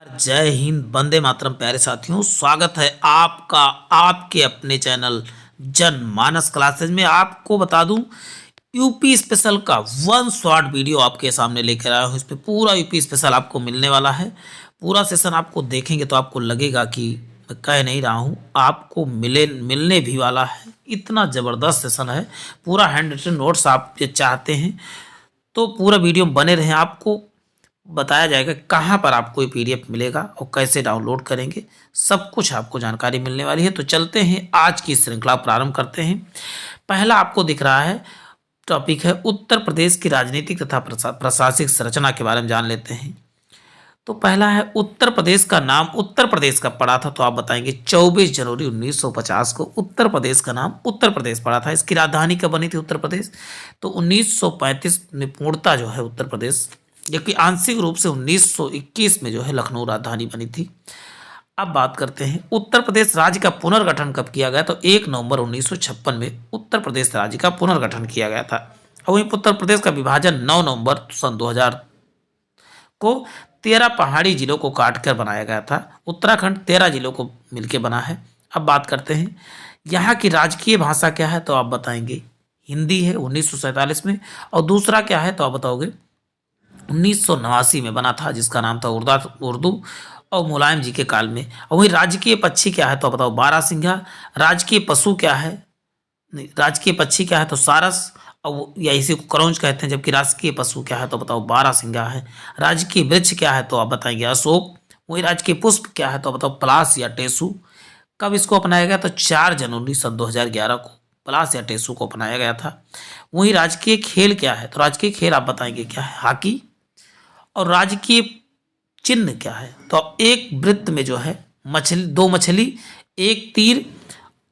जय हिंद, वंदे मातरम। प्यारे साथियों, स्वागत है आपका आपके अपने चैनल जनमानस क्लासेज में। आपको बता दूं, यूपी स्पेशल का वन शॉट वीडियो आपके सामने लेकर आया हूं। इस पे पूरा यूपी स्पेशल आपको मिलने वाला है। पूरा सेशन आपको देखेंगे तो आपको लगेगा कि मैं कह नहीं रहा हूं, आपको मिलने भी वाला है। इतना ज़बरदस्त सेशन है। पूरा हैंड रिटन नोट्स आप ये चाहते हैं तो पूरा वीडियो में बने रहें। आपको बताया जाएगा कहाँ पर आपको ये पीडीएफ मिलेगा और कैसे डाउनलोड करेंगे। सब कुछ आपको जानकारी मिलने वाली है। तो चलते हैं, आज की श्रृंखला प्रारंभ करते हैं। पहला आपको दिख रहा है टॉपिक है उत्तर प्रदेश की राजनीतिक तथा प्रशासनिक संरचना के बारे में जान लेते हैं। तो पहला है उत्तर प्रदेश का नाम उत्तर प्रदेश का पड़ा था, तो आप बताएंगे 24 जनवरी 1950 को उत्तर प्रदेश का नाम उत्तर प्रदेश पड़ा था। इसकी राजधानी कब बनी थी उत्तर प्रदेश? तो 1935 में पूर्णतः जो है उत्तर प्रदेश, जबकि आंशिक रूप से 1921 में जो है लखनऊ राजधानी बनी थी। अब बात करते हैं उत्तर प्रदेश राज्य का पुनर्गठन कब किया गया? तो 1 नवंबर 1956 में उत्तर प्रदेश राज्य का पुनर्गठन किया गया था। और वहीं उत्तर प्रदेश का विभाजन 9 नवंबर सन 2000 को 13 पहाड़ी जिलों को काटकर बनाया गया था। उत्तराखंड 13 जिलों को मिलकर बना है। अब बात करते हैं यहाँ की राजकीय भाषा क्या है? तो आप बताएंगे हिंदी है 1947 में। और दूसरा क्या है तो आप बताओगे 1989 में बना था, जिसका नाम था उर्दू और मुलायम जी के काल में। और वही राजकीय पक्षी क्या है तो बताओ बारहसिंघा। राजकीय पशु क्या है? नहीं, राजकीय पक्षी क्या है तो सारस, और या इसी को क्रौंच कहते हैं। जबकि राजकीय पशु क्या है तो बताओ बारहसिंघा है। राजकीय वृक्ष क्या है तो आप बताएंगे अशोक। वही राजकीय पुष्प क्या है तो बताओ पलाश या टेसु। कब इसको अपनाया गया? तो 4 जनवरी सन 2011 को पलाश या टेसु को अपनाया गया था। वही राजकीय खेल क्या है? तो राजकीय खेल आप बताएंगे क्या है? हॉकी। और राजकीय चिन्ह क्या है? तो एक वृत्त में जो है मछली, 2 मछली, एक तीर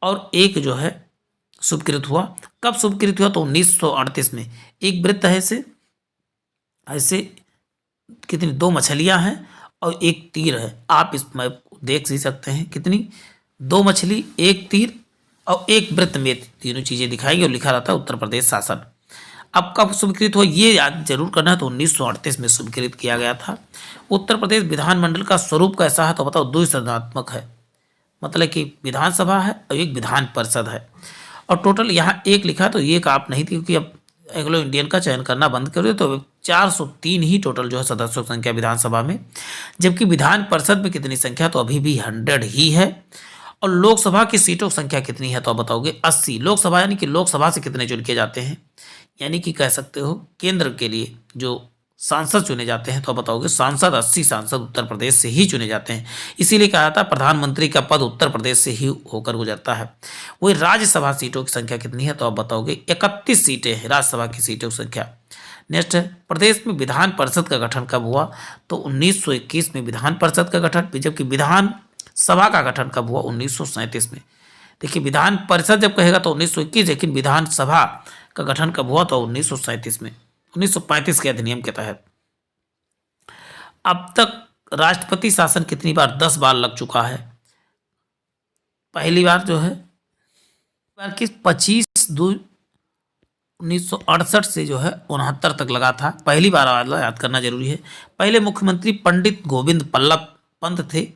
और एक जो है शुभकृत हुआ। कब शुभकृत हुआ? तो 1938 में। एक वृत्त है, ऐसे ऐसे कितनी 2 मछलियां हैं और एक तीर है। आप इसमें देख ही सकते हैं कितनी 2 मछली, एक तीर और एक वृत्त में तीनों चीजें दिखाई और लिखा रहता है उत्तर प्रदेश शासन। अब कब स्वीकृत हुआ ये याद जरूर करना है। तो 1938 में स्वीकृत किया गया था। उत्तर प्रदेश विधानमंडल का स्वरूप कैसा है? तो बताओ द्विसदनात्मक है। मतलब कि विधानसभा है और एक विधान परिषद है। और टोटल यहाँ एक लिखा तो ये का आप नहीं थी, क्योंकि अब एंग्लो इंडियन का चयन करना बंद कर दिया। तो 403 ही टोटल जो है सदस्यों की संख्या विधानसभा में। जबकि विधान परिषद में कितनी संख्या? तो अभी भी 100 ही है। और लोकसभा की सीटों की संख्या कितनी है? तो आप बताओगे 80। लोकसभा यानी कि लोकसभा से कितने चुन के जाते हैं, यानी कि कह सकते हो केंद्र के लिए जो सांसद चुने जाते हैं। तो आप बताओगे सांसद 80 सांसद उत्तर प्रदेश से ही चुने जाते हैं। इसीलिए कहा था प्रधानमंत्री का पद उत्तर प्रदेश से ही होकर गुजरता है। वही राज्यसभा सीटों की संख्या कितनी है? तो आप बताओगे 31 सीटें हैं राज्यसभा की सीटों की संख्या। नेक्स्ट है प्रदेश में विधान परिषद का गठन कब हुआ? तो 1921 में विधान परिषद का गठन। जबकि विधान सभा का गठन कब हुआ? 1937 में। देखिए विधान परिषद जब कहेगा तो 1921, लेकिन विधानसभा का गठन कब हुआ? तो 1937 में, 1935 के अधिनियम के तहत। अब तक राष्ट्रपति शासन कितनी बार? 10 बार लग चुका है। पहली बार जो है बार की 25/2/1968 से जो है 69 तक लगा था। पहली बार याद करना जरूरी है। पहले मुख्यमंत्री पंडित गोविंद बल्लभ पंत थे।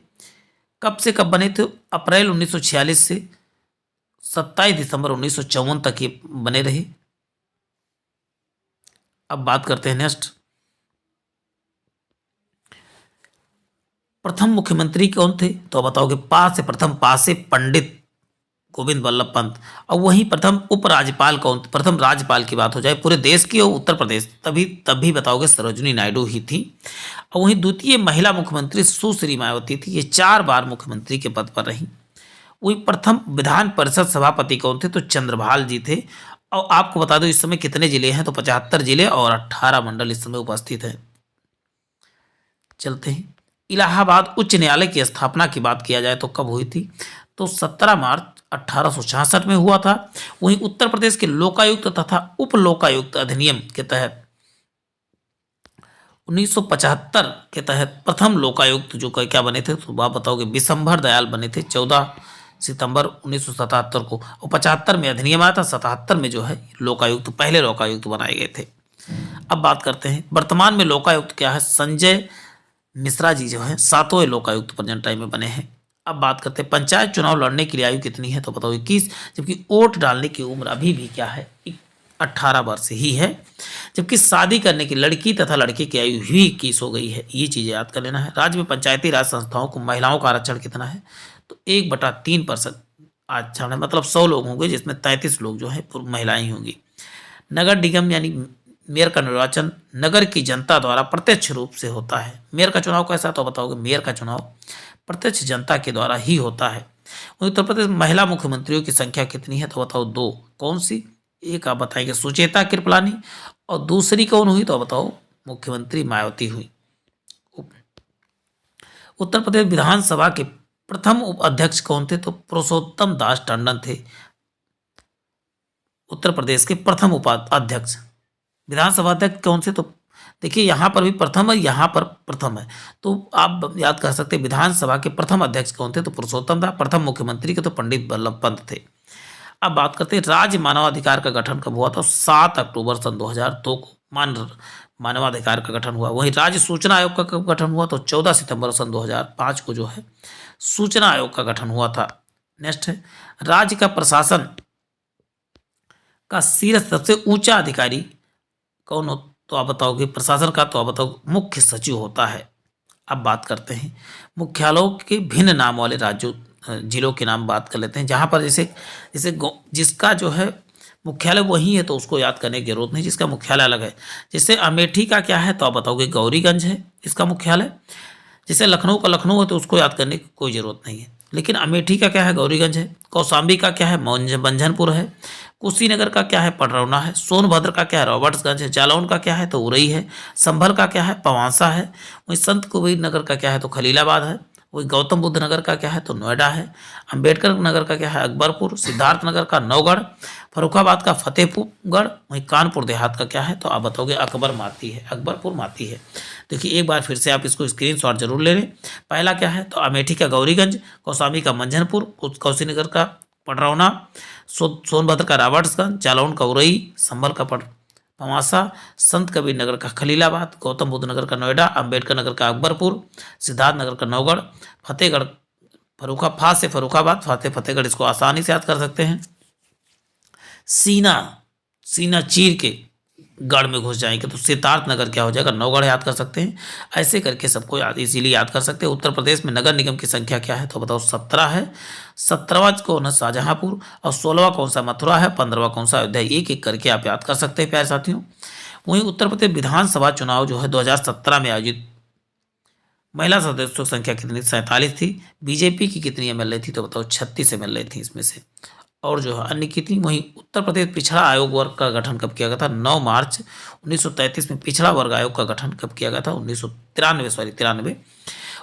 कब से कब बने थे? अप्रैल 1946 से 27 दिसंबर 1954 तक ये बने रहे। अब बात करते हैं नेक्स्ट, प्रथम मुख्यमंत्री कौन थे? तो बताओगे प्रथम पास से पंडित गोविंद बल्लभ पंत। और वहीं प्रथम उपराज्यपाल कौन? प्रथम राज्यपाल की बात हो जाए पूरे देश की और उत्तर प्रदेश, तभी बताओगे सरोजिनी नायडू ही थी। और वहीं द्वितीय महिला मुख्यमंत्री सुश्री मायावती थी। ये 4 बार मुख्यमंत्री के पद पर रही। वही प्रथम विधान परिषद सभापति कौन थे? तो चंद्रभाल जी थे। और आपको बता दो इस समय कितने जिले हैं? तो 75 जिले और 18 मंडल इस समय उपस्थित हैं। चलते हैं इलाहाबाद उच्च न्यायालय की स्थापना की बात किया जाए तो कब हुई थी? तो 17 मार्च 1866 में हुआ था। वहीं उत्तर प्रदेश के लोकायुक्त तथा उप लोकायुक्त अधिनियम के तहत 1975 के तहत प्रथम लोकायुक्त जो क्या बने थे? तो आप बताओगे विशंभर दयाल बने थे 14 सितंबर 1977 को। और 75 में अधिनियम आया था, 77 में जो है लोकायुक्त पहले लोकायुक्त बनाए गए थे। अब बात करते हैं वर्तमान में लोकायुक्त क्या है? संजय मिश्रा जी जो है 7वें लोकायुक्त प्रेजेंट टाइम में बने हैं। अब बात करते हैं पंचायत चुनाव लड़ने के लिए आयु कितनी है, तो बताओ 21, जबकि वोट डालने की उम्र अभी भी क्या है, 18 वर्ष ही है। जबकि शादी करने की लड़की तथा लड़के की आयु भी 21 हो गई है। ये चीज़ें याद कर लेना है। राज्य में पंचायती राज संस्थाओं को महिलाओं का आरक्षण कितना है, तो 1/3% आरक्षण है, मतलब 100 लोग होंगे जिसमें 33 लोग जो है पूर्व महिलाएं ही होंगी। नगर निगम यानी मेयर का निर्वाचन नगर की जनता द्वारा प्रत्यक्ष रूप से होता है। मेयर का चुनाव कैसा, तो बताओगे मेयर का चुनाव प्रत्यक्ष जनता के द्वारा ही होता है। उत्तर प्रदेश में महिला मुख्यमंत्रियों की संख्या कितनी है, तो बताओ 2। कौन सी, एक आप बताएंगे सुचेता कृपलानी, और दूसरी कौन हुई, तो बताओ मुख्यमंत्री मायावती हुई। उत्तर प्रदेश विधानसभा के प्रथम उपाध्यक्ष कौन थे, तो पुरुषोत्तम दास टंडन थे उत्तर प्रदेश के प्रथम उपाध्यक्ष। विधानसभा अध्यक्ष कौन से, तो देखिए यहाँ पर भी प्रथम है, यहाँ पर प्रथम है, तो आप याद कर सकते हैं विधानसभा के प्रथम अध्यक्ष कौन थे, तो पुरुषोत्तम था। प्रथम मुख्यमंत्री के तो पंडित वल्लभ पंत थे। अब बात करते हैं राज्य मानवाधिकार का गठन कब हुआ था, 7 अक्टूबर सन 2002 को मानवाधिकार का गठन हुआ। वहीं राज्य सूचना आयोग का कब गठन हुआ, तो 14 सितंबर सन 2005 को जो है सूचना आयोग का गठन हुआ था। नेक्स्ट है राज्य का प्रशासन का शीर्ष सबसे ऊंचा अधिकारी कौन हो, तो आप बताओगे प्रशासन का, तो आप बताओ मुख्य सचिव होता है। अब बात करते हैं मुख्यालयों के भिन्न नाम वाले राज्यों जिलों के नाम बात कर लेते हैं। जहाँ पर जैसे जैसे जिसका जो है मुख्यालय वही है तो उसको याद करने की जरूरत नहीं, जिसका मुख्यालय अलग है। जैसे अमेठी का क्या है, तो आप बताओगे गौरीगंज है इसका मुख्यालय। जैसे लखनऊ का लखनऊ है तो उसको याद करने की कोई ज़रूरत नहीं है, लेकिन अमेठी का क्या है, गौरीगंज है। कौशाम्बी का क्या है, मंझनपुर है। कुशीनगर का क्या है, पडरौना है। सोनभद्र का क्या है, रॉबर्ट्सगंज है। जालौन का क्या है, तो उरई है। संभल का क्या है, पवांसा है। वहीं संत कबीर नगर का क्या है, तो खलीलाबाद है। वही गौतम बुद्ध नगर का क्या है, तो नोएडा है। अंबेडकर नगर का क्या है, अकबरपुर। सिद्धार्थ नगर का नौगढ़। फर्रुखाबाद का फतेहपुरगढ़। वहीं कानपुर देहात का क्या है, तो आप बताओगे अकबरपुर माती है। देखिए एक बार फिर से आप इसको स्क्रीनशॉट जरूर ले लें। पहला क्या है, तो अमेठी का गौरीगंज। कौशाम्बी का मंझनपुर। कुशीनगर का पडरौना। सोनभद्र का रॉबर्ट्सगंज। जालौन का उरई। संभल का पवांसा। संत कबीर नगर का खलीलाबाद। गौतम बुद्ध नगर का नोएडा। अंबेडकर नगर का अकबरपुर। सिद्धार्थ नगर का नौगढ़। फतेहगढ़ फर्रुखाबाद। फतेहगढ़ इसको आसानी से याद कर सकते हैं। सीना चीर के गढ़ में घुस जाएंगे तो सिद्धार्थ नगर क्या हो जाएगा, नौगढ़ याद कर सकते हैं। ऐसे करके सबको इसीलिए याद कर सकते हैं। उत्तर प्रदेश में नगर निगम की संख्या क्या है, तो बताओ 17 है। 17वां कौन है, शाहजहांपुर। और 16वां कौन सा, मथुरा है। 15वां कौन सा, अयोध्या। एक एक करके आप याद कर सकते हैं प्यारे साथियों। वहीं उत्तर प्रदेश विधानसभा चुनाव जो है 2017 में आयोजित महिला सदस्यों की संख्या कितनी, 47 थी। बीजेपी की कितनी एमएलए थी, तो बताओ 36 एमएलए थी इसमें से। और जो है अन्य कितनी। वहीं उत्तर प्रदेश पिछड़ा आयोग वर्ग का गठन कब किया गया था, 9 मार्च 1933 में पिछड़ा वर्ग आयोग का गठन कब किया गया था, 1993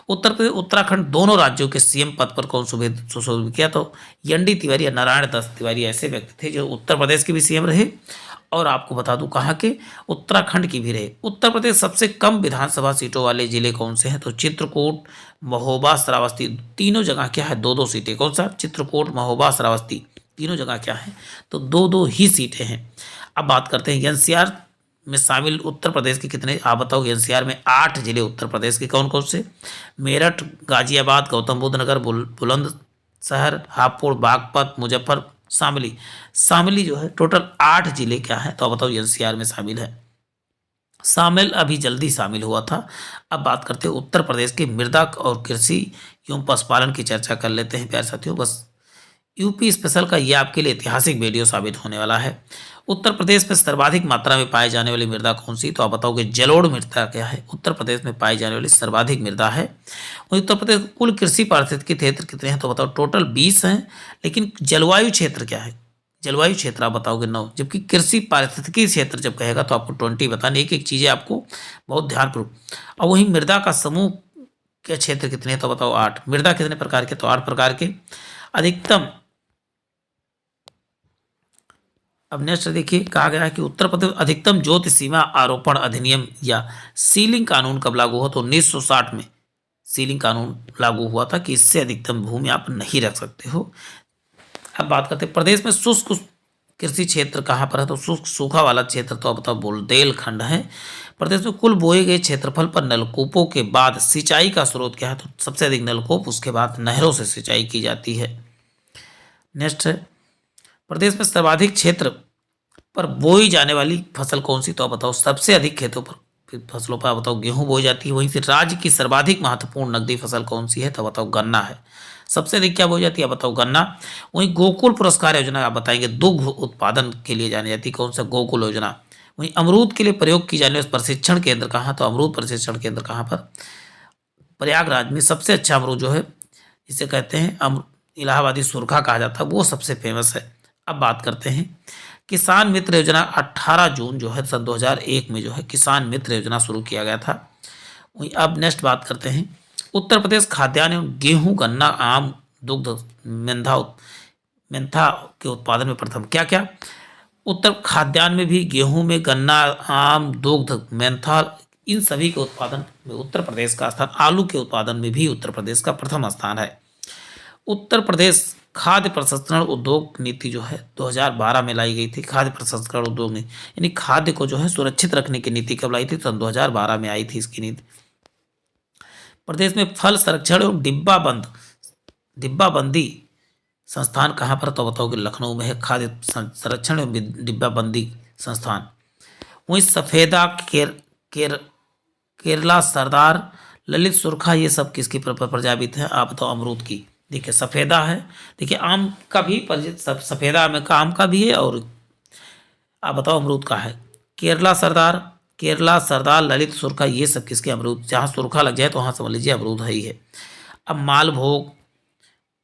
उत्तर प्रदेश उत्तराखंड दोनों राज्यों के सीएम पद पर कौन सुशोभित किया, तो एनडी तिवारी या नारायण दत्त तिवारी ऐसे व्यक्ति थे जो उत्तर प्रदेश के भी सीएम रहे और आपको बता दूं कहाँ के, उत्तराखंड की भी रहे। उत्तर प्रदेश सबसे कम विधानसभा सीटों वाले जिले कौन से हैं, तो चित्रकूट, महोबा, श्रावस्ती। तीनों जगह क्या है, 2-2 सीटें। कौन सा, चित्रकूट, महोबा, श्रावस्ती। तीनों जगह क्या है, तो 2-2 ही सीटें हैं। अब बात करते हैं एनसीआर में शामिल उत्तर प्रदेश के कितने, आप बताओ। एनसीआर में 8 जिले उत्तर प्रदेश के कौन कौन से, मेरठ, गाजियाबाद, गौतम बुद्ध नगर, बुलंदशहर, हापुड़, बागपत, मुजफ्फर, शामली जो है। टोटल 8 जिले क्या है, तो आप बताओ एनसीआर में शामिल है। शामिल अभी जल्दी शामिल हुआ था। अब बात करते हैं उत्तर प्रदेश की मृदा और कृषि एवं पशुपालन की चर्चा कर लेते हैं प्यारे साथियों। बस यूपी स्पेशल का ये आपके लिए ऐतिहासिक वीडियो साबित होने वाला है। उत्तर प्रदेश में सर्वाधिक मात्रा में पाई जाने वाली मृदा कौन सी, तो आप बताओगे जलोढ़ मृदा क्या है, उत्तर प्रदेश में पाई जाने वाली सर्वाधिक मृदा है। वहीं उत्तर प्रदेश कुल कृषि पारिस्थितिकी क्षेत्र कितने हैं, तो बताओ टोटल 20 हैं। लेकिन जलवायु क्षेत्र क्या है, जलवायु क्षेत्र आप बताओगे 9, जबकि कृषि पारिस्थितिकी क्षेत्र जब कहेगा तो आपको 20 बताने। एक एक चीज़ें आपको बहुत ध्यानपूर्वक। और वहीं मृदा का समूह के क्षेत्र कितने हैं, तो बताओ 8। मृदा कितने प्रकार के, तो 8 प्रकार के। अधिकतम, अब नेक्स्ट देखिए कहा गया है कि उत्तर प्रदेश अधिकतम ज्योति सीमा आरोपण अधिनियम या सीलिंग कानून कब लागू हुआ, तो 1960 में सीलिंग कानून लागू हुआ था कि इससे अधिकतम भूमि आप नहीं रख सकते हो। अब बात करते हैं प्रदेश में शुष्क कृषि क्षेत्र कहाँ पर है, तो सूखा वाला क्षेत्र तो अब बताओ बुंदेलखंड है। प्रदेश में कुल बोए गए क्षेत्रफल पर नलकूपों के बाद सिंचाई का स्रोत क्या है, तो सबसे अधिक नलकूप, उसके बाद नहरों से सिंचाई की जाती है। नेक्स्ट है, प्रदेश में सर्वाधिक क्षेत्र पर बोई जाने वाली फसल कौन सी, तो आप बताओ सबसे अधिक खेतों पर फसलों पर बताओ गेहूं बोई जाती है। वहीं से राज्य की सर्वाधिक महत्वपूर्ण नकदी फसल कौन सी है, तो बताओ गन्ना है। सबसे अधिक क्या बोई जाती है, बताओ गन्ना। वहीं गोकुल पुरस्कार योजना आप बताएंगे दुग्ध उत्पादन के लिए जानी जाती है, कौन सा, गोकुल योजना। वहीं अमरूद के लिए प्रयोग की जाने वाले प्रशिक्षण केंद्र कहाँ, तो अमरूद प्रशिक्षण केंद्र कहाँ पर, प्रयागराज में। सबसे अच्छा अमरूद जो है जिसे कहते हैं इलाहाबादी सुरखा कहा जाता है, वो सबसे फेमस है। अब बात करते हैं किसान मित्र योजना। 18 जून जो है सन 2001 में जो है किसान मित्र योजना शुरू किया गया था। वहीं अब नेक्स्ट बात करते हैं उत्तर प्रदेश खाद्यान्न एवं गेहूं, गन्ना, आम, दुग्ध, मेंथा के उत्पादन में प्रथम। क्या क्या, उत्तर खाद्यान्न में भी, गेहूं में, गन्ना, आम, दुग्ध, मेंथा, इन सभी के उत्पादन में उत्तर प्रदेश का स्थान। आलू के उत्पादन में भी उत्तर प्रदेश का प्रथम स्थान है। उत्तर प्रदेश खाद्य प्रसंस्करण उद्योग नीति जो है 2012 में लाई गई थी। खाद्य प्रसंस्करण उद्योग नीति यानी खाद्य को जो है सुरक्षित रखने की नीति कब लाई थी, सन 2012 में आई थी इसकी नीति। प्रदेश में फल संरक्षण एवं डिब्बाबंदी संस्थान कहाँ पर, तो बताओ कि लखनऊ में है खाद्य संरक्षण एवं डिब्बाबंदी संस्थान। वहीं सफेदा, केरला सरदार, ललित सुरखा, ये सब किसकी प्रजाति है, आप बताओ, अमरूद की। देखिए सफेदा है, देखिए आम का भी सफेदा में का आम का भी है, और आप बताओ अमरूद का है। केरला सरदार, ललित सुरखा, ये सब किसके अमरूद, जहाँ सुरखा लग जाए तो वहाँ समझ लीजिए अमरूद है ही है। अब मालभोग,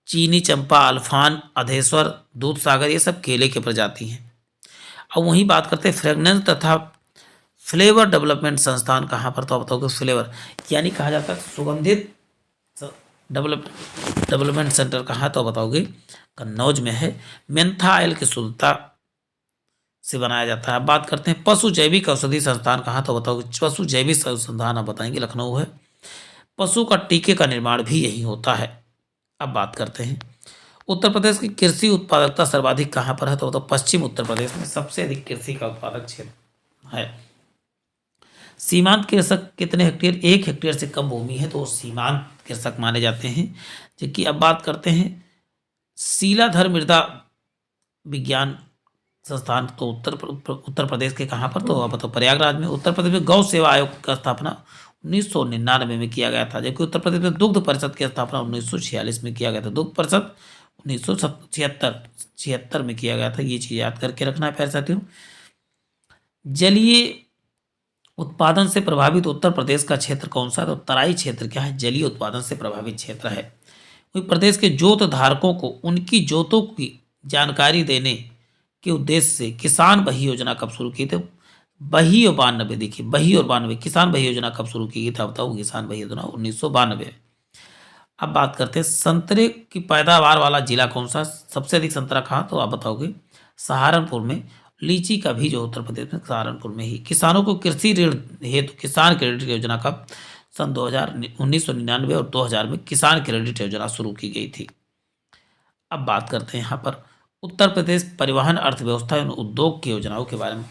चीनी चंपा, अल्फान, अधेश्वर, दूध सागर, ये सब केले के प्रजाति हैं। अब वहीं बात करते हैं फ्रेगनेंस तथा फ्लेवर डेवलपमेंट संस्थान कहाँ पर, तो आप बताओगे फ्लेवर यानी कहा जाता है सुगंधित डेवलपमेंट सेंटर कहाँ, तो बताओगे कन्नौज में है। मेंथा ऑयल की शुद्धता से बनाया जाता है। अब बात करते हैं पशु जैविक औषधि संस्थान कहाँ, तो बताओगे पशु जैविक अनुसंधान आप बताएंगे लखनऊ है। पशु का टीके का निर्माण भी यही होता है। अब बात करते हैं उत्तर प्रदेश की कृषि उत्पादकता सर्वाधिक कहाँ पर है, तो बताओ पश्चिम उत्तर प्रदेश में सबसे अधिक कृषि का उत्पादक क्षेत्र है। सीमांत कृषक कितने हेक्टेयर, 1 हेक्टेयर से कम भूमि है तो वो सीमांत कृषक माने जाते हैं। जबकि अब बात करते हैं शीलाधर मृदा विज्ञान संस्थान, तो उत्तर प्रदेश के कहाँ पर, तो आप बताओ प्रयागराज में। उत्तर प्रदेश में गौ सेवा आयोग का स्थापना 1999 में किया गया था, जबकि उत्तर प्रदेश में दुग्ध परिषद की स्थापना 1946 में किया गया था। दुग्ध परिषद 1976 में किया गया था, ये चीज़ याद करके रखना है प्यारे साथियों। जलीय उत्पादन से प्रभावित उत्तर प्रदेश का क्षेत्र कौन सा है, तो तराई क्षेत्र क्या है, जलीय उत्पादन से प्रभावित क्षेत्र है। वही प्रदेश के जोत धारकों को उनकी जोतों की जानकारी देने के उद्देश्य से किसान बही योजना कब शुरू की थी, बही और 92, देखिए बही और 92, किसान बही योजना कब शुरू की गई था, बताओ किसान बही योजना 1992। अब बात करते हैं संतरे की पैदावार वाला जिला कौन सा, सबसे अधिक संतरा कहाँ, तो आप बताओगे सहारनपुर में। लीची का भी जो उत्तर प्रदेश में सहारनपुर में ही। किसानों को कृषि ऋण हेतु किसान क्रेडिट योजना कब, सन 1999 और 2000 में किसान क्रेडिट योजना शुरू की गई थी। अब बात करते हैं यहाँ पर उत्तर प्रदेश परिवहन अर्थव्यवस्था एवं उद्योग की योजनाओं के बारे में,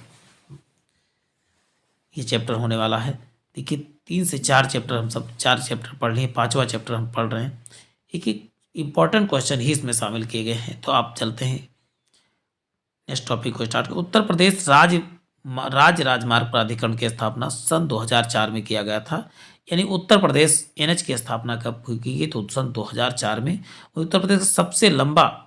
ये चैप्टर होने वाला है। देखिए 3 से 4 चैप्टर हम सब 4 चैप्टर पढ़ लिए, 5वां चैप्टर हम पढ़ रहे हैं। एक इंपॉर्टेंट क्वेश्चन ही इसमें शामिल किए गए हैं। तो आप चलते हैं नेक्स्ट टॉपिक को स्टार्ट। उत्तर प्रदेश राज्य राजमार्ग प्राधिकरण की स्थापना सन 2004 में किया गया था। यानी उत्तर प्रदेश एनएच की स्थापना कब की गई, तो सन 2004 में। उत्तर प्रदेश का सबसे लंबा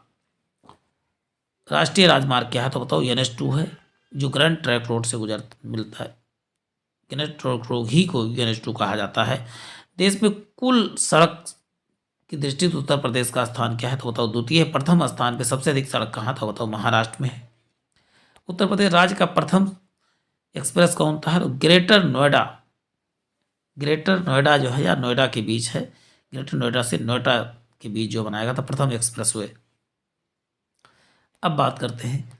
राष्ट्रीय राजमार्ग क्या है, तो बताओ NH2 है, जो ग्रैंड ट्रैंक रोड से मिलता है। ग्रैंड ट्रैंक रोड ही को NH2 कहा जाता है। देश में कुल सड़क की दृष्टि से उत्तर प्रदेश का स्थान क्या है, तो बताओ द्वितीय। प्रथम स्थान पे सबसे अधिक सड़क कहाँ था, बताओ महाराष्ट्र में है। उत्तर प्रदेश राज्य का प्रथम एक्सप्रेस कौन था, तो ग्रेटर नोएडा जो है या नोएडा के बीच है, ग्रेटर नोएडा से नोएडा के बीच जो बनाया गया था प्रथम एक्सप्रेस वे। अब बात करते हैं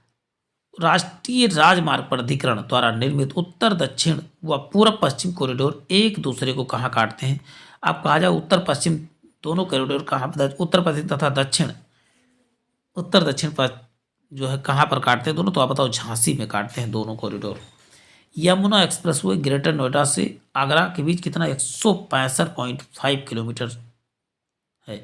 राष्ट्रीय राजमार्ग प्राधिकरण द्वारा निर्मित उत्तर दक्षिण व पूर्व पश्चिम कॉरिडोर एक दूसरे को कहाँ काटते हैं। आप कहा जाए उत्तर पश्चिम दोनों कॉरिडोर कहाँ पर, उत्तर पश्चिम तथा दक्षिण, उत्तर दक्षिण जो है कहाँ पर काटते हैं दोनों, तो आप बताओ झांसी में काटते हैं दोनों corridor. Yamuna expressway greater Noida से आगरा के बीच कितना 165.5 किलोमीटर है,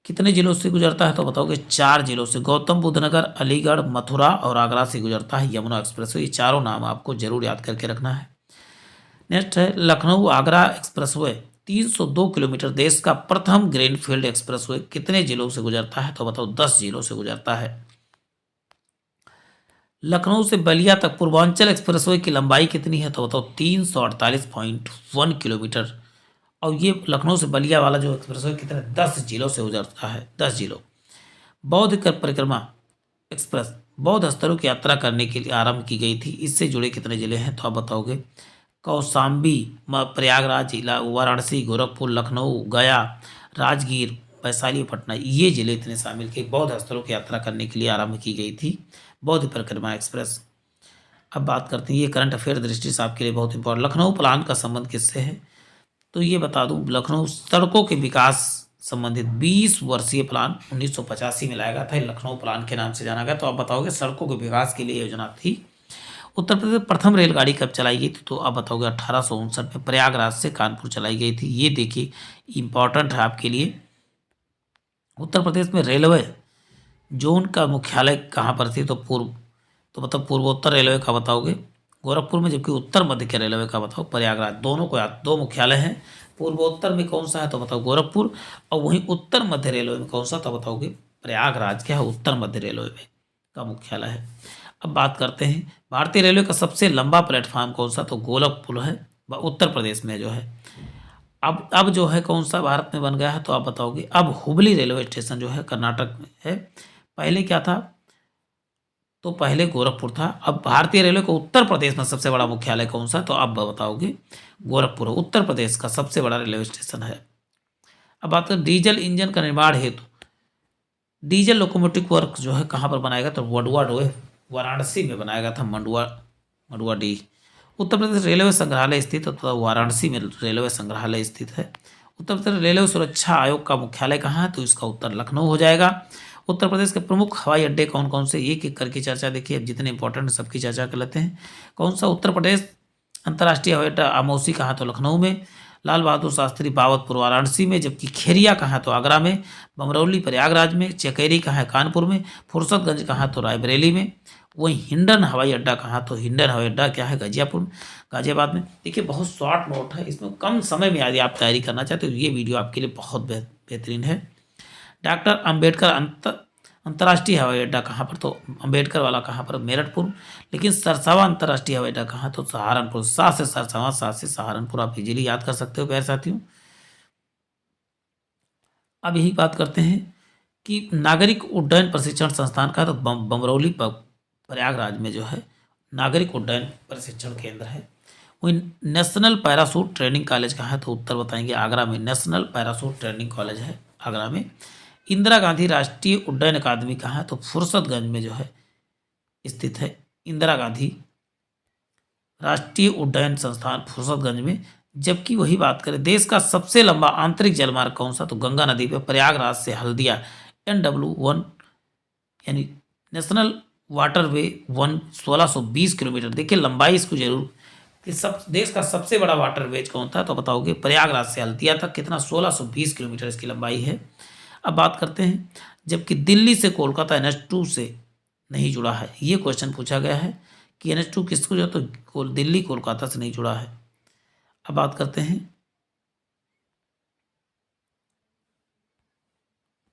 कितने जिलों से गुजरता है, तो बताओगे 4 जिलों से। गौतम बुद्ध नगर, अलीगढ़, मथुरा और आगरा से गुजरता है यमुना एक्सप्रेसवे। ये चारों नाम आपको जरूर याद करके रखना है। नेक्स्ट है लखनऊ आगरा एक्सप्रेसवे 302 किलोमीटर, देश का प्रथम ग्रीनफील्ड एक्सप्रेसवे, कितने जिलों से गुजरता है, तो बताओ 10 जिलों से गुजरता है। लखनऊ से बलिया तक पूर्वांचल एक्सप्रेसवे की लंबाई कितनी है, तो बताओ 348.1 किलोमीटर। और ये लखनऊ से बलिया वाला जो एक्सप्रेसवे कितने 10 जिलों से गुजरता है, 10 जिलों। बौद्ध परिक्रमा एक्सप्रेस बौद्ध स्थलों की यात्रा करने के लिए आरंभ की गई थी, इससे जुड़े कितने जिले हैं, तो आप बताओगे कौशाम्बी, प्रयागराज जिला, वाराणसी, गोरखपुर, लखनऊ, गया, राजगीर, वैशाली, पटना, ये जिले इतने शामिल के बौद्ध स्थलों की यात्रा करने के लिए आरंभ की गई थी बौद्ध परिक्रमा एक्सप्रेस। अब बात करते हैं, ये करंट अफेयर दृष्टि से आपके लिए बहुत इंपॉर्टेंट, लखनऊ प्लान का संबंध किससे है, तो ये बता दूं लखनऊ सड़कों के विकास संबंधित 20 वर्षीय प्लान 1985 में लाया गया था, लखनऊ प्लान के नाम से जाना गया। तो आप बताओगे सड़कों के विकास के लिए योजना थी। उत्तर प्रदेश में प्रथम रेलगाड़ी कब चलाई गई थी, तो आप बताओगे 1859 में प्रयागराज से कानपुर चलाई गई थी। ये देखिए इंपॉर्टेंट है आपके लिए। उत्तर प्रदेश में रेलवे जोन का मुख्यालय कहाँ पर थी, तो मतलब पूर्वोत्तर रेलवे का बताओगे गोरखपुर में, जबकि उत्तर मध्य के रेलवे का बताओ प्रयागराज। दोनों को याद, दो मुख्यालय हैं, पूर्वोत्तर में कौन सा है तो बताओ गोरखपुर, और वहीं उत्तर मध्य रेलवे में कौन सा, तो बताओगे प्रयागराज क्या है, उत्तर मध्य रेलवे में का मुख्यालय है। अब बात करते हैं भारतीय रेलवे का सबसे लंबा प्लेटफॉर्म कौन सा, तो गोरखपुर है, उत्तर प्रदेश में जो है। अब जो है कौन सा भारत में बन गया है, तो आप बताओगे अब हुबली रेलवे स्टेशन जो है कर्नाटक में है। पहले क्या था, तो पहले गोरखपुर था। अब भारतीय रेलवे को उत्तर प्रदेश में सबसे बड़ा मुख्यालय कौन सा, तो आप बताओगे गोरखपुर, उत्तर प्रदेश का सबसे बड़ा रेलवे स्टेशन है। अब बात करें डीजल इंजन का निर्माण हेतु डीजल लोकोमोटिव वर्क जो है कहाँ पर बनाएगा, तो वडुआ डोह वाराणसी में बनाया गया था, मडुआ डी। उत्तर प्रदेश रेलवे संग्रहालय स्थित, तो वाराणसी में रेलवे संग्रहालय स्थित है। उत्तर प्रदेश रेलवे सुरक्षा आयोग का मुख्यालय कहाँ है, तो इसका उत्तर लखनऊ हो जाएगा। उत्तर प्रदेश के प्रमुख हवाई अड्डे कौन कौन से, एक एक करके चर्चा देखिए, अब जितने इंपॉर्टेंट सबकी चर्चा कर लेते हैं। कौन सा उत्तर प्रदेश अंतर्राष्ट्रीय हवाई अड्डा आमोसी कहाँ, तो लखनऊ में। लाल बहादुर शास्त्री बावतपुर वाराणसी में, जबकि खेरिया कहाँ, तो आगरा में। बमरौली प्रयागराज में। चकेरी कहाँ है, कानपुर में। फुर्सतगंज कहाँ, तो रायबरेली में। वहीं हिंडन हवाई अड्डा कहाँ, तो हिंडन हवाई अड्डा क्या है, गाजियाबाद में। देखिए बहुत शॉर्ट नोट है, इसमें कम समय में यदि आप तैयारी करना चाहते हो तो ये वीडियो आपके लिए बहुत बेहतरीन है। डॉक्टर अंबेडकर अंतर्राष्ट्रीय हवाई अड्डा कहाँ पर, तो अंबेडकर वाला कहाँ पर, मेरठपुर। लेकिन सरसावा अंतर्राष्ट्रीय हवाई अड्डा कहाँ, तो सहारनपुर। सात से सरसावा, सात से सहारनपुर, आप इजीली याद कर सकते हो प्यारे साथियों। अब यही बात करते हैं कि नागरिक उड्डयन प्रशिक्षण संस्थान का, तो बमरौली प्रयागराज में जो है नागरिक उड्डयन प्रशिक्षण केंद्र है। वहीं नेशनल पैराशूट ट्रेनिंग कॉलेज कहाँ है, तो उत्तर बताएंगे आगरा में, नेशनल पैराशूट ट्रेनिंग कॉलेज है आगरा में। इंदिरा गांधी राष्ट्रीय उड्डयन अकादमी कहाँ है, तो फुर्सतगंज में जो है स्थित है इंदिरा गांधी राष्ट्रीय उड्डयन संस्थान फुर्सतगंज में। जबकि वही बात करें देश का सबसे लंबा आंतरिक जलमार्ग कौन सा, तो गंगा नदी पर प्रयागराज से हल्दिया NW1 यानी नेशनल वाटरवे 1620 किलोमीटर। देखिए लंबाई इसको जरूर कि सब देश का सबसे बड़ा वाटरवेज कौन था, तो बताओगे प्रयागराज से हल्दिया तक कितना 1620 किलोमीटर इसकी लंबाई है। अब बात करते हैं जबकि दिल्ली से कोलकाता NH2 से नहीं जुड़ा है, ये क्वेश्चन पूछा गया है कि NH2 किसको जो, तो दिल्ली कोलकाता से नहीं जुड़ा है। अब बात करते हैं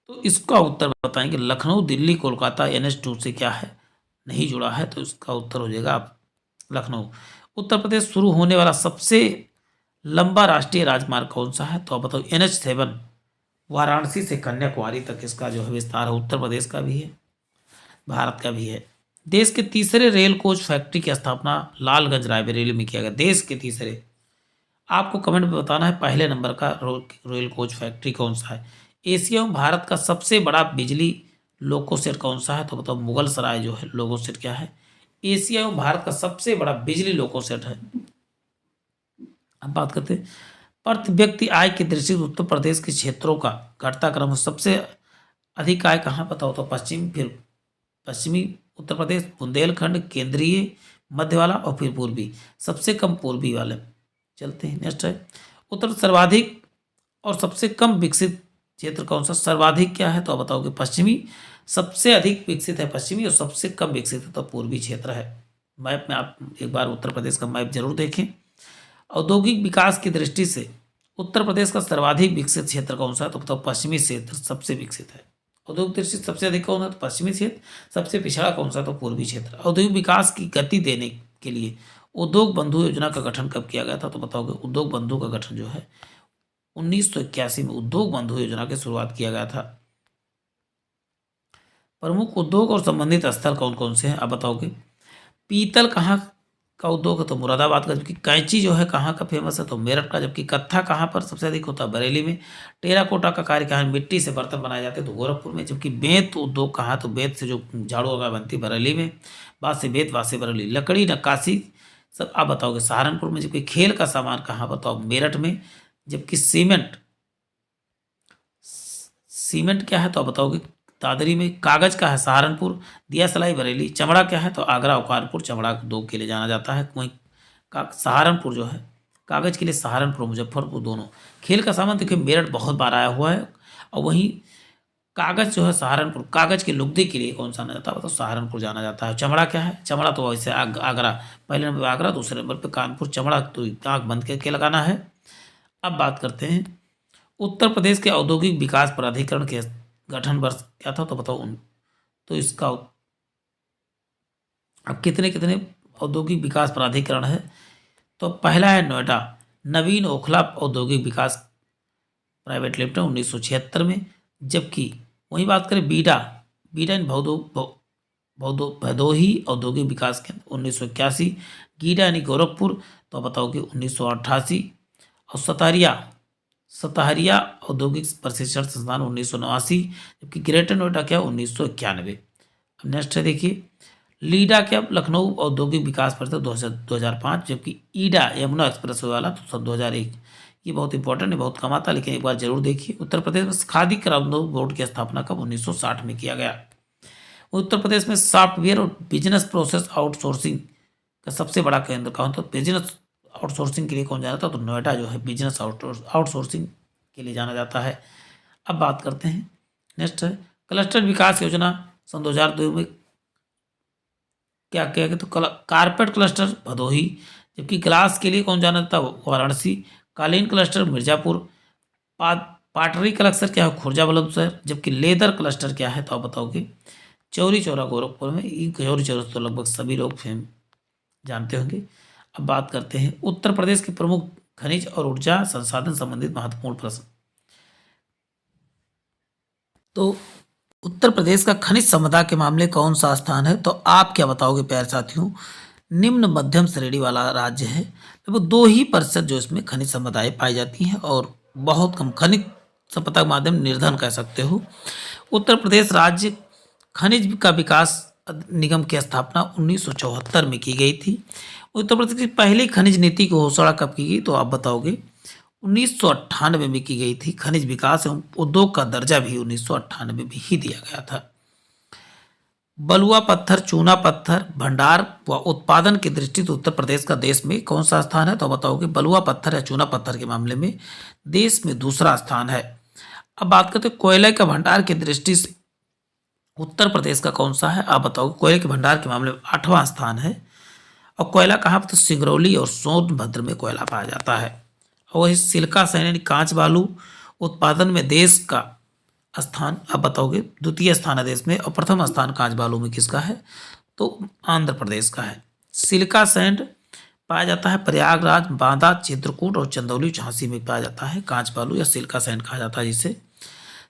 तो इसका उत्तर बताएंगे लखनऊ दिल्ली कोलकाता NH2 से क्या है, नहीं जुड़ा है, तो इसका उत्तर हो जाएगा आप लखनऊ। उत्तर प्रदेश शुरू होने वाला सबसे लंबा राष्ट्रीय राजमार्ग कौन सा है, तो आप बताओ NH7 वाराणसी से कन्याकुमारी तक इसका जो है विस्तार है, उत्तर प्रदेश का भी है, भारत का भी है। देश के तीसरे रेल कोच फैक्ट्री की स्थापना लालगंज रायबरेली में किया गया। देश के तीसरे, आपको कमेंट में बताना है पहले नंबर का रेल कोच फैक्ट्री कौन सा है। एशिया में भारत का सबसे बड़ा बिजली लोको सेट कौन सा है, तो बताओ मुगल सराय जो है लोको सेट क्या है, एशिया में भारत का सबसे बड़ा बिजली लोको सेट है। अब बात करते हैं प्रति व्यक्ति आय की दृष्टि से उत्तर प्रदेश के क्षेत्रों का घटता क्रम सबसे अधिक आय कहाँ, बताओ तो पश्चिम, फिर पश्चिमी उत्तर प्रदेश, बुंदेलखंड, केंद्रीय, मध्य वाला और फिर पूर्वी। सबसे कम पूर्वी वाले। चलते हैं नेक्स्ट है उत्तर सर्वाधिक और सबसे कम विकसित क्षेत्र कौन सा। सर्वाधिक क्या है तो आप बताओगे पश्चिमी, सबसे अधिक विकसित है पश्चिमी और सबसे कम विकसित है तो पूर्वी क्षेत्र है। मैप में आप एक बार उत्तर प्रदेश का मैप जरूर देखें। औद्योगिक विकास की दृष्टि से उत्तर प्रदेश का सर्वाधिक विकसित क्षेत्र कौन सा है तो बताओ पश्चिमी क्षेत्र सबसे विकसित है। औद्योगिक दृष्टि से सबसे अधिक कौन है तो पश्चिमी क्षेत्र, सबसे पिछड़ा कौन सा तो पूर्वी क्षेत्र। औद्योगिक विकास की गति देने के लिए उद्योग बंधु योजना का गठन कब किया गया था तो बताओगे उद्योग बंधु का गठन जो है 1981 में उद्योग बंधु योजना की शुरुआत किया गया था। प्रमुख उद्योग और संबंधित स्थल कौन कौन से हैं आप बताओगे। पीतल कहाँ का उद्योग है तो मुरादाबाद का, जबकि कैंची जो है कहाँ का फेमस है तो मेरठ का, जबकि कत्था कहाँ पर सबसे अधिक होता है बरेली में। टेराकोटा का कार्य कहाँ, मिट्टी से बर्तन बनाए जाते हैं तो गोरखपुर में। जबकि बेंत उद्योग कहाँ तो बेंत से जो झाड़ू वगैरह बनती है बरेली में। बांस से बेंत, बांस से बरेली। लकड़ी नक्काशी सब आप बताओगे सहारनपुर में। जबकि खेल का सामान कहाँ बताओ मेरठ में। जबकि सीमेंट, सीमेंट क्या है तो आप बताओगे दादरी में। कागज का है सहारनपुर, दिया सलाई बरेली। चमड़ा क्या है तो आगरा और कानपुर चमड़ा उद्योग के लिए जाना जाता है। वहीं सहारनपुर जो है कागज के लिए सहारनपुर, मुजफ्फरपुर दोनों। खेल का सामान देखिए मेरठ बहुत बार आया हुआ है। और वहीं कागज जो है सहारनपुर, कागज के लुगदी के लिए कौन सा जाना जाता है तो सहारनपुर जाना जाता है। चमड़ा क्या है, चमड़ा तो वैसे आगरा, पहले नंबर पर आगरा, दूसरे नंबर पर कानपुर। चमड़ा तो आँख बंद करके लगाना है। अब बात करते हैं उत्तर प्रदेश के औद्योगिक विकास प्राधिकरण के गठन वर्ष क्या था तो बताओ तो इसका अब कितने कितने औद्योगिक विकास प्राधिकरण है तो पहला है नोएडा, नवीन ओखला औद्योगिक विकास प्राइवेट लिमिटेड 1976 में। जबकि वहीं बात करें बीडा, बीडा इन भदोही औद्योगिक विकास केंद्र 1981। गीडा यानी गोरखपुर तो बताओगे 1988। और सताहरिया औद्योगिक प्रशिक्षण संस्थान 1989। जबकि ग्रेटर नोएडा क्या 1991। अब नेक्स्ट है देखिए लीडा क्या लखनऊ औद्योगिक विकास परिषद 2005। जबकि ईडा यमुना एक्सप्रेस वाला तो 2001। ये बहुत इंपॉर्टेंट है, बहुत कम आता, लेकिन एक बार जरूर देखिए। उत्तर प्रदेश में खादी करामोद बोर्ड की स्थापना कब 1960 में किया गया। उत्तर प्रदेश में सॉफ्टवेयर और बिजनेस प्रोसेस आउटसोर्सिंग का सबसे बड़ा केंद्र कहाँ तो बिजनेस आउटसोर्सिंग के लिए कौन जाना था तो नोएडा जो है बिजनेस आउटसोर्सिंग के लिए जाना जाता है। अब बात करते हैं नेक्स्ट है क्लस्टर विकास योजना सन 2002 में क्या किया गया तो कारपेट क्लस्टर भदोही। जबकि ग्लास के लिए कौन जाना था वाराणसी। कालीन क्लस्टर मिर्जापुर। पाटरी क्लस्टर क्या है खुर्जा बुलंदशहर। जबकि लेदर क्लस्टर क्या है तो आप बताओगे चौरी चौरा गोरखपुर में। ये चौरी चौरा तो लगभग सभी लोग जानते होंगे। अब बात करते हैं उत्तर प्रदेश के प्रमुख खनिज और ऊर्जा संसाधन संबंधित महत्वपूर्ण प्रश्न। तो उत्तर प्रदेश का खनिज संपदा के मामले कौन सा स्थान है तो आप क्या बताओगे प्यारे साथियों। निम्न मध्यम श्रेणी वाला राज्य है। तो वो 2% जो इसमें खनिज संपदाएं पाई जाती हैं और बहुत कम खनिज संपदा के माध्यम निर्धन कह सकते हो। उत्तर प्रदेश राज्य खनिज का विकास निगम की स्थापना 1974 में की गई थी। उत्तर प्रदेश की पहली खनिज नीति की घोषणा कब की गई तो आप बताओगे 1998 में की गई थी। खनिज विकास एवं उद्योग का दर्जा भी 1998 में ही दिया गया था। बलुआ पत्थर, चूना पत्थर भंडार व उत्पादन की दृष्टि से उत्तर प्रदेश का देश में कौन सा स्थान है तो बताओगे बलुआ पत्थर या चूना पत्थर के मामले में देश में दूसरा स्थान है। अब बात करते हैं कोयले के भंडार की दृष्टि से उत्तर प्रदेश का कौन सा है आप बताओगे। कोयले के भंडार के मामले में 8वां स्थान है। और कोयला कहाँ पर तो सिंगरौली और सोनभद्र में कोयला पाया जाता है। और वही सिलिका सैन यानी कांच बालू उत्पादन में देश का स्थान आप बताओगे द्वितीय स्थान है देश में। और प्रथम स्थान कांच बालू में किसका है तो आंध्र प्रदेश का है। सिलिका सैंड पाया जाता है प्रयागराज, बांदा, चित्रकूट और चंदौली, झांसी में पाया जाता है कांच बालू या सिलिका सैंड कहा जाता है जिसे।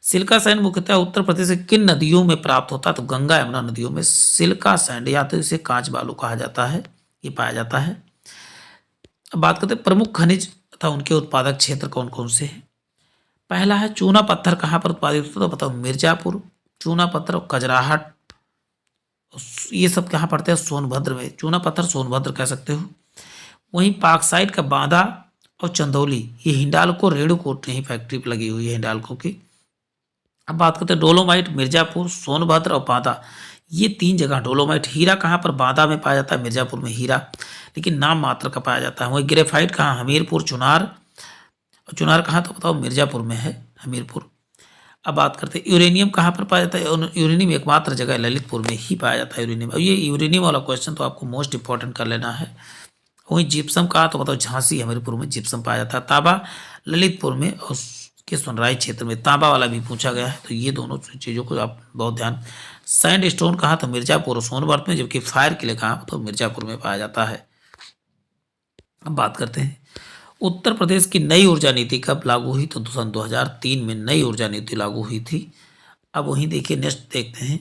सिलिका सैंड मुख्यतः उत्तर प्रदेश के किन नदियों में प्राप्त होता है तो गंगा यमुना नदियों में सिलिका सैंड या तो इसे कांच बालू कहा जाता है ये पाया जाता है। अब बात करते हैं प्रमुख खनिज तथा उनके उत्पादक क्षेत्र कौन कौन से हैं। पहला है चूना पत्थर कहाँ पर उत्पादित होता है तो बताओ मिर्जापुर। चूना पत्थर और कजराहट ये सब कहाँ पड़ते हैं सोनभद्र में। चूना पत्थर सोनभद्र कह सकते हो। वहीं पाकसाइड का बांदा और चंदौली ये हिंडाल्को रेणुकूट यही फैक्ट्री पर लगी हुई है हिंडाल्को की। अब बात करते हैं डोलोमाइट मिर्जापुर, सोनभद्र और बांदा ये 3 जगह डोलोमाइट। हीरा कहाँ पर? बांदा में पाया जाता है, मिर्जापुर में हीरा, लेकिन नाम मात्र का पाया जाता है। वही ग्रेफाइट कहाँ? हमीरपुर, चुनार। और चुनार कहाँ तो बताओ? मिर्जापुर में है, हमीरपुर। अब बात करते हैं यूरेनियम कहाँ पर पाया जाता है। यूरेनियम एकमात्र जगह ललितपुर में ही पाया जाता है यूरेनियम। और ये यूरेनियम वाला क्वेश्चन तो आपको मोस्ट इंपॉर्टेंट कर लेना है। वहीं जिप्सम कहाँ तो बताओ? झांसी, हमीरपुर में जिप्सम पाया जाता है। तांबा ललितपुर में और के सुनराई क्षेत्र में तांबा वाला भी पूछा गया है, तो ये दोनों चीज़ों को आप बहुत ध्यान। सैंड स्टोन कहाँ? तो मिर्जापुर और सोनभद्र में, जबकि फायर किले कहाँ? तो मिर्जापुर में पाया जाता है। अब बात करते हैं उत्तर प्रदेश की नई ऊर्जा नीति कब लागू हुई? तो सन 2003 में नई ऊर्जा नीति लागू हुई थी। अब वहीं देखिए नेक्स्ट देखते हैं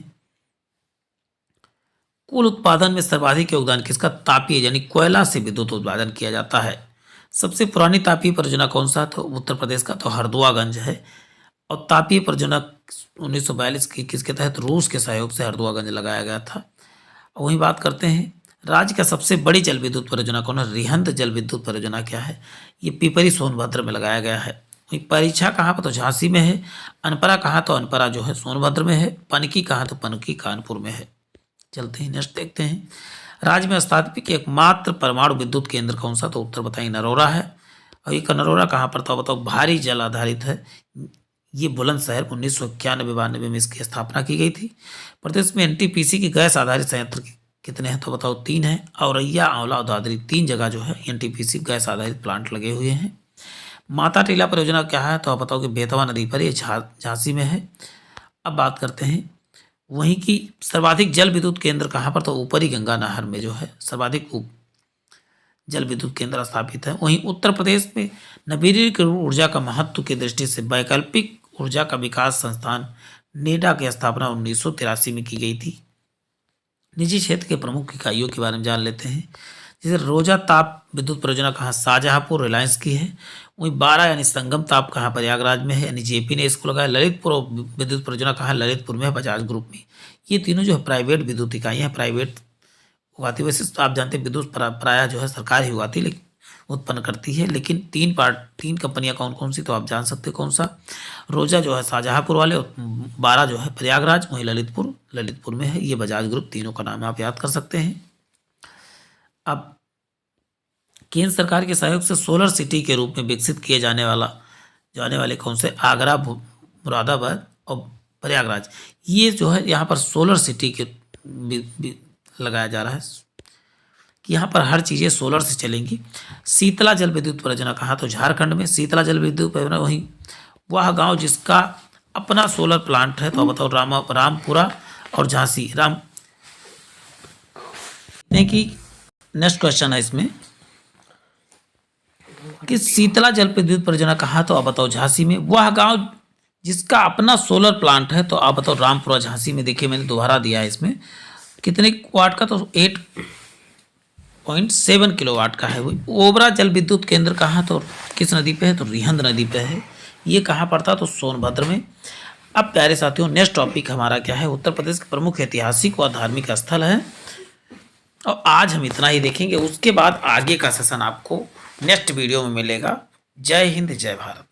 कुल उत्पादन में सर्वाधिक योगदान किसका? तापीय यानी कोयला से विद्युत उत्पादन किया जाता है। सबसे पुरानी तापीय परियोजना कौन सा? तो उत्तर प्रदेश का तो हरदुआगंज है। और तापीय परियोजना 1942 की किसके तहत? रूस के सहयोग से हरदुआगंज लगाया गया था। वहीं बात करते हैं राज्य का सबसे बड़ी जल विद्युत परियोजना कौन है? रिहंद जल विद्युत परियोजना क्या है? ये पिपरी सोनभद्र में लगाया गया है। वहीं परीक्षा कहाँ पर? तो झांसी में है। अनपरा कहाँ? तो अनपरा जो है सोनभद्र में है। पनकी कहाँ? तो पनकी कानपुर में है। चलते हैं नेक्स्ट देखते हैं राज्य में स्थापित एकमात्र परमाणु विद्युत केंद्र कौन सा? तो उत्तर बताइए नरोरा है। और ये नरोरा कहाँ पर था बताओ? भारी जल आधारित है। ये बुलंदशहर 1991-92 में इसकी स्थापना की गई थी। प्रदेश में एनटीपीसी की गैस आधारित संयंत्र कितने हैं? तो बताओ 3 हैं। औरैया, आंवला और दादरी 3 जगह जो है एनटीपीसी गैस आधारित प्लांट लगे हुए हैं। माता टीला परियोजना क्या है? तो आप बताओ कि बेतवा नदी पर, ये झांसी में है। अब बात करते हैं वहीं की सर्वाधिक जल विद्युत केंद्र कहाँ पर? तो ऊपरी गंगा नहर में जो है सर्वाधिक जल विद्युत केंद्र स्थापित है। वहीं उत्तर प्रदेश में नवीकरणीय ऊर्जा का महत्व की दृष्टि से वैकल्पिक ऊर्जा का विकास संस्थान नेडा की स्थापना 1983 में की गई थी। निजी क्षेत्र के प्रमुख इकाइयों के बारे में जान लेते हैं। जैसे रोजा ताप विद्युत परियोजना कहाँ? शाहजहांपुर, रिलायंस की है। वहीं 12 यानी संगम ताप कहाँ? प्रयागराज में है, यानी जेपी ने इसको लगाया। ललितपुर विद्युत परियोजना कहाँ? ललितपुर में है, बजाज ग्रुप में। ये तीनों जो है प्राइवेट विद्युत इकाइयाँ हैं, प्राइवेट उगाती। वैसे तो आप जानते हैं विद्युत प्रायः जो है सरकार ही उगाती लेकिन उत्पन्न करती है, लेकिन 3 कंपनियां कौन कौन सी? तो आप जान सकते हैं कौन सा? रोजा जो है शाहजहांपुर वाले, और 12 जो है प्रयागराज, वहीं ललितपुर में है, ये बजाज ग्रुप। तीनों का नाम आप याद कर सकते हैं। अब केंद्र सरकार के सहयोग से सोलर सिटी के रूप में विकसित किए जाने वाले कौन से? आगरा, मुरादाबाद और प्रयागराज। ये जो है यहाँ पर सोलर सिटी के लगाया जा रहा है कि यहाँ पर हर चीज़ें सोलर से चलेंगी। शीतला जल विद्युत परियोजना कहाँ? तो झारखंड में शीतला जल विद्युत परियोजना। वहीं वह गांव जिसका अपना सोलर प्लांट है, तो बताओ रामपुरा और झांसी। कि नेक्स्ट क्वेश्चन है इसमें कि शीतला जल विद्युत परियोजना कहाँ? तो आप बताओ झांसी में। वह गांव जिसका अपना सोलर प्लांट है, तो आप बताओ रामपुरा, झांसी में। देखिए मैंने दोबारा दिया है इसमें कितने वाट का? तो 8.7 किलोवाट का है। वो ओबरा जल विद्युत केंद्र कहाँ? तो किस नदी पे है? तो रिहंद नदी पे है। ये कहाँ पड़ता? तो सोनभद्र में। अब प्यारे साथियों नेक्स्ट टॉपिक हमारा क्या है? उत्तर प्रदेश के प्रमुख ऐतिहासिक व धार्मिक स्थल है। और आज हम इतना ही देखेंगे, उसके बाद आगे का सेशन आपको नेक्स्ट वीडियो में मिलेगा। जय हिंद, जय भारत।